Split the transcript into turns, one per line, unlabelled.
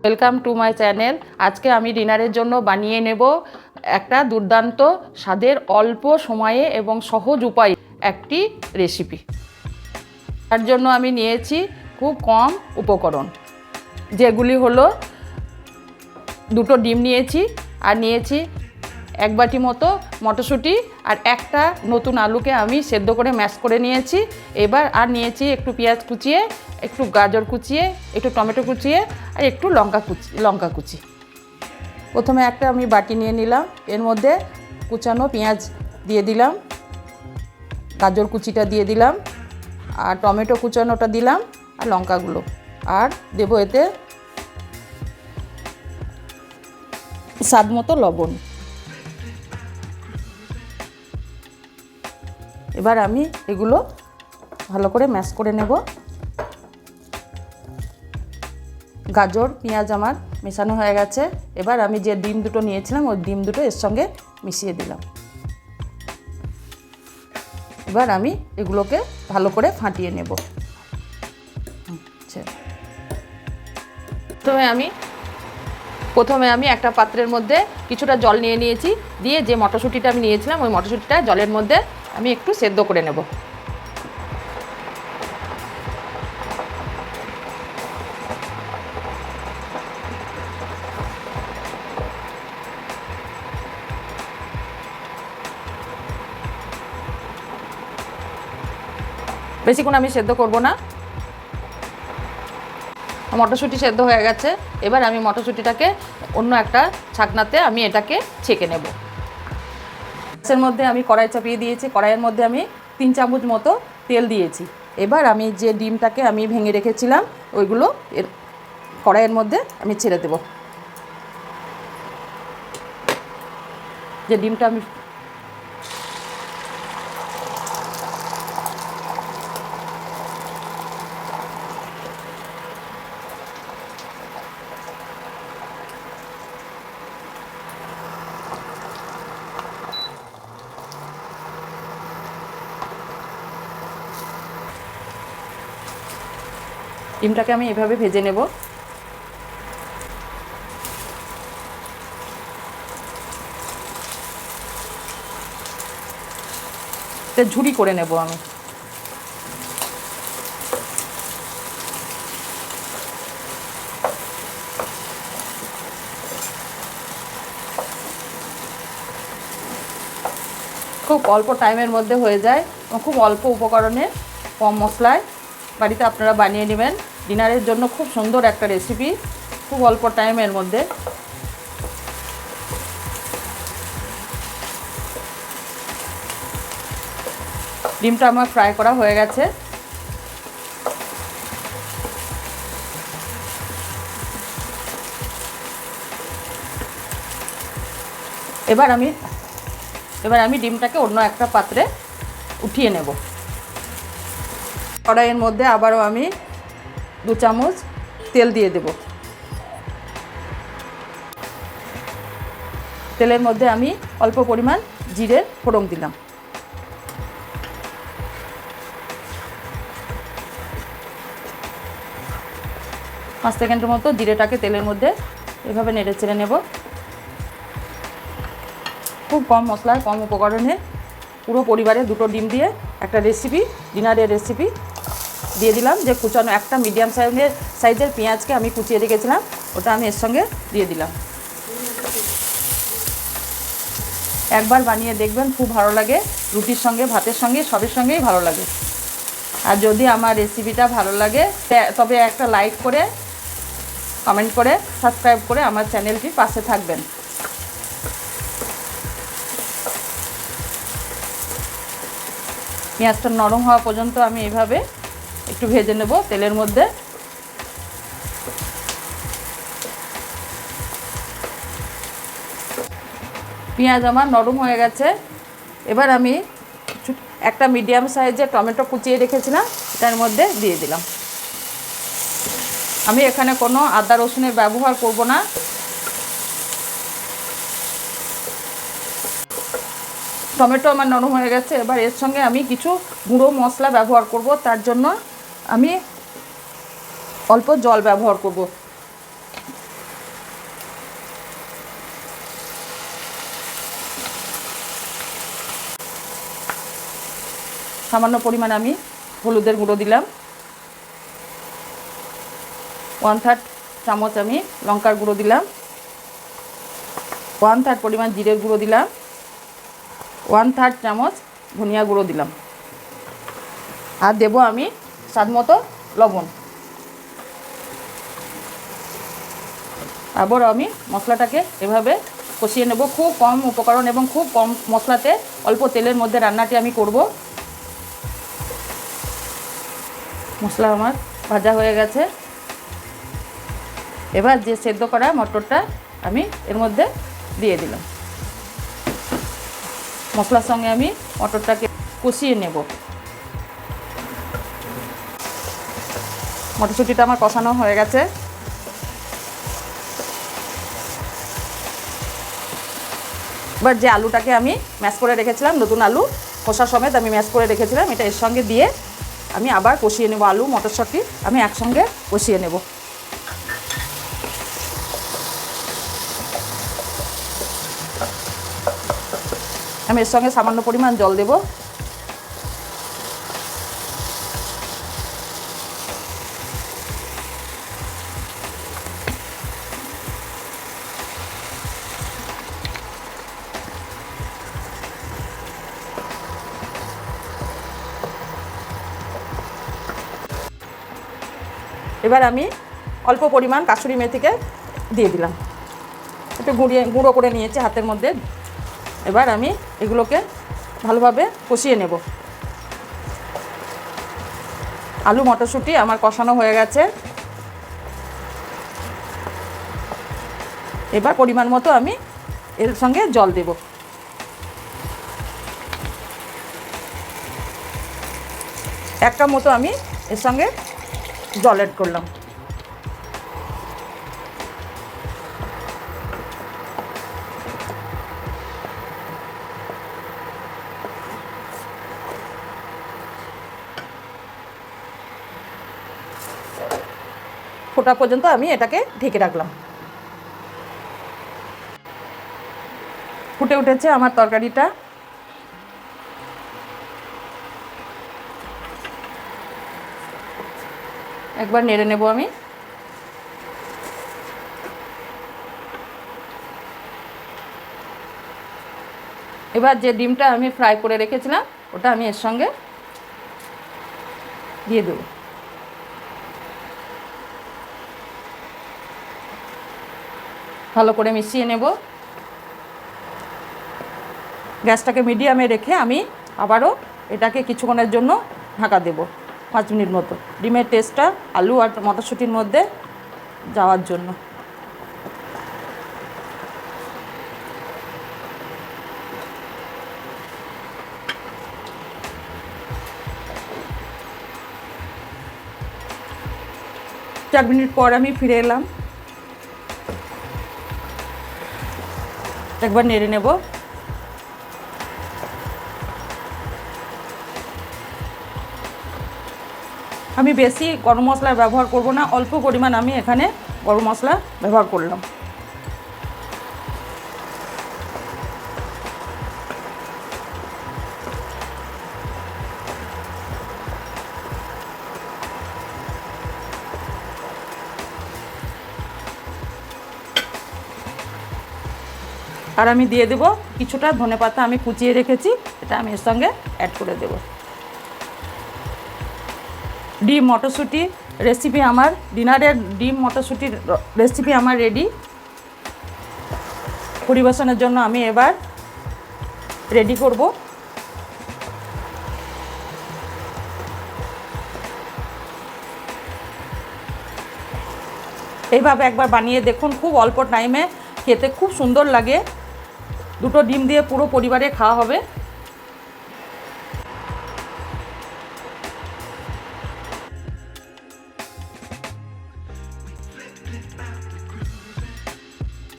Welcome to my channel. আজকে আমি ডিনারের জন্য বানিয়ে নেব একটা দুর্দান্ত স্বাদের অল্প সময়ে এবং সহজ উপায়ে একটি রেসিপি। তার জন্য আমি নিয়েছি খুব কম উপকরণ, যেগুলি হলো দুটো ডিম নিয়েছি, আর নিয়েছি এক বাটি মতো মটরশুঁটি, আর একটা নতুন আলুকে আমি সেদ্ধ করে ম্যাশ করে নিয়েছি। এবার আর নিয়েছি একটু পেঁয়াজ কুচিয়ে, একটু গাজর কুচিয়ে, একটু টমেটো কুচিয়ে, আর একটু লঙ্কা কুচি। প্রথমে একটা আমি বাটি নিয়ে নিলাম, এর মধ্যে কুচানো পেঁয়াজ দিয়ে দিলাম, গাজর কুচিটা দিয়ে দিলাম, আর টমেটো কুচানোটা দিলাম, আর লঙ্কাগুলো, আর দেবো এতে স্বাদ মতো লবণ। এবার আমি এগুলো ভালো করে ম্যাশ করে নেব। গাজর পেঁয়াজ আমার মেশানো হয়ে গেছে। এবার আমি যে ডিম দুটো নিয়েছিলাম ওই ডিম দুটো এর সঙ্গে মিশিয়ে দিলাম। এবার আমি এগুলোকে ভালো করে ফাটিয়ে নেব। প্রথমে আমি একটা পাত্রের মধ্যে কিছুটা জল নিয়ে নিয়েছি, দিয়ে যে মটরশুঁটিটা আমি নিয়েছিলাম ওই মটরশুঁটিটা জলের মধ্যে আমি একটু সেদ্ধ করে নেব। বেশিক্ষণ আমি সেদ্ধ করব না। মটরশুঁটি সেদ্ধ হয়ে গেছে। এবার আমি মটরশুঁটিটাকে অন্য একটা ছাকনাতে আমি এটাকে ছেঁকে নেব। এর মধ্যে আমি কড়াই চাপিয়ে দিয়েছি, কড়াইয়ের মধ্যে আমি 3 চামচ মতো তেল দিয়েছি। এবার আমি যে ডিমটাকে আমি ভেঙে রেখেছিলাম ওইগুলো কড়াইয়ের মধ্যে আমি ছেড়ে দেব। যে ডিমটা আমি ডিমটাকে আমি এভাবে ভেজে নেব। এটা ঝুরি করে নেব আমি। খুব অল্প টাইমের মধ্যে হয়ে যায়, খুব অল্প উপকরণে কম মশলায় বাড়িতে আপনারা বানিয়ে নেবেন। ডিনারের জন্য খুব সুন্দর একটা রেসিপি, খুব অল্প টাইমের মধ্যে। ডিমটা আমার ফ্রাই করা হয়ে গেছে। এবার আমি ডিমটাকে অন্য একটা পাত্রে উঠিয়ে নেব। কড়াইয়ের মধ্যে আবারও আমি 2 চামচ তেল দিয়ে দেব। তেলের মধ্যে আমি অল্প পরিমাণ জিরের ফোড়ন দিলাম। পাঁচ সেকেন্ডের মতো জিরেটাকে তেলের মধ্যে এভাবে নেড়ে চেড়ে নেব। খুব কম মশলায় কম উপকরণে পুরো পরিবারে 2টো ডিম দিয়ে একটা রেসিপি, ডিনারের রেসিপি দিয়ে দিলাম। যে কুচানো একটা মিডিয়াম সাইজের পেঁয়াজকে আমি কুচিয়ে রেখেছিলাম ওটা আমি এর সঙ্গে দিয়ে দিলাম। একবার বানিয়ে দেখবেন, খুব ভালো লাগে। রুটির সঙ্গে, ভাতের সঙ্গে, সবের সঙ্গেই ভালো লাগে। আর যদি আমার রেসিপিটা ভালো লাগে তবে একটা লাইক করে, কমেন্ট করে, সাবস্ক্রাইব করে আমার চ্যানেলটির পাশে থাকবেন। পেঁয়াজটা নরম হওয়া পর্যন্ত আমি এইভাবে একটু ভেজে নেব তেলের মধ্যে। পেঁয়াজ আমার নরম হয়ে গেছে। এবার আমি একটা মিডিয়াম সাইজের টমেটো কুচিয়ে রেখেছিলাম এটার মধ্যে দিয়ে দিলাম। আমি এখানে কোনো আদা রসুনের ব্যবহার করব না। টমেটো আমার নরম হয়ে গেছে। এবার এর সঙ্গে আমি কিছু গুঁড়ো মশলা ব্যবহার করব, তার জন্য আমি অল্প জল ব্যবহার করব। সামান্য পরিমাণ আমি হলুদের গুঁড়ো দিলাম, 1/3 চামচ আমি লঙ্কার গুঁড়ো দিলাম, 1/3 পরিমাণ জিরের গুঁড়ো দিলাম, 1/3 চামচ ধনিয়া গুঁড়ো দিলাম, আর দেবো আমি স্বাদ মতো লবণ। আবার আমি মশলাটাকে এভাবে কষিয়ে নেব। খুব কম উপকরণ এবং খুব কম মশলাতে অল্প তেলের মধ্যে রান্নাটি আমি করব। মশলা আমার ভাজা হয়ে গেছে। এবার যে সেদ্ধ করা মটরটা আমি এর মধ্যে দিয়ে দিলাম। মশলার সঙ্গে আমি মটরটাকে কষিয়ে নেব। মটরশুঁটিটা আমার কষানো হয়ে গেছে। এবার যে আলুটাকে আমি ম্যাশ করে রেখেছিলাম, নতুন আলু খোসা সমেত আমি ম্যাশ করে রেখেছিলাম, এটা এর সঙ্গে দিয়ে আমি আবার কষিয়ে নেব। আলু মটরশুঁটি আমি একসঙ্গে কষিয়ে নেব। আমি এর সঙ্গে সামান্য পরিমাণ জল দেব। এবার আমি অল্প পরিমাণ কাসুরি মেথিকে দিয়ে দিলাম, একটু গুঁড়ো করে নিয়েছি হাতের মধ্যে। এবার আমি এগুলোকে ভালোভাবে কষিয়ে নেব। আলু মটরশুঁটি আমার কষানো হয়ে গেছে। এবার পরিমাণ মতো আমি এর সঙ্গে জল দেব। এক কাপ মতো আমি এর সঙ্গে জল অ্যাড করলাম। ফোটা পর্যন্ত আমি এটাকে ঢেকে রাখলাম। ফুটে উঠেছে আমার তরকারিটা। একবার নেড়ে নেব আমি। এবার যে ডিমটা আমি ফ্রাই করে রেখেছিলাম ওটা আমি এর সঙ্গে দিয়ে দেব। ভালো করে মিশিয়ে নেব। গ্যাসটাকে মিডিয়ামে রেখে আমি আবারও এটাকে কিছুক্ষণের জন্য ঢাকা দেব, 5 মিনিট মতো, ডিমের টেস্টটা আলু আর মটরশুঁটির মধ্যে যাওয়ার জন্য। চার মিনিট পর আমি ফিরে এলাম। একবার নেড়ে নেব। আমি বেশি গরম মশলা ব্যবহার করব না, অল্প পরিমাণ আমি এখানে গরম মশলা ব্যবহার করলাম। আর আমি দিয়ে দেব কিছুটা ধনেপাতা আমি কুচিয়ে রেখেছি, এটা আমি এর সঙ্গে অ্যাড করে দেব। ডিম মটরশুঁটি রেসিপি আমার, ডিনারের ডিম মটরশুঁটির রেসিপি আমার রেডি। পরিবেশনের জন্য আমি এবার রেডি করব। এইভাবে একবার বানিয়ে দেখুন, খুব অল্প টাইমে খেতে খুব সুন্দর লাগে। দুটো ডিম দিয়ে পুরো পরিবারে খাওয়া হবে।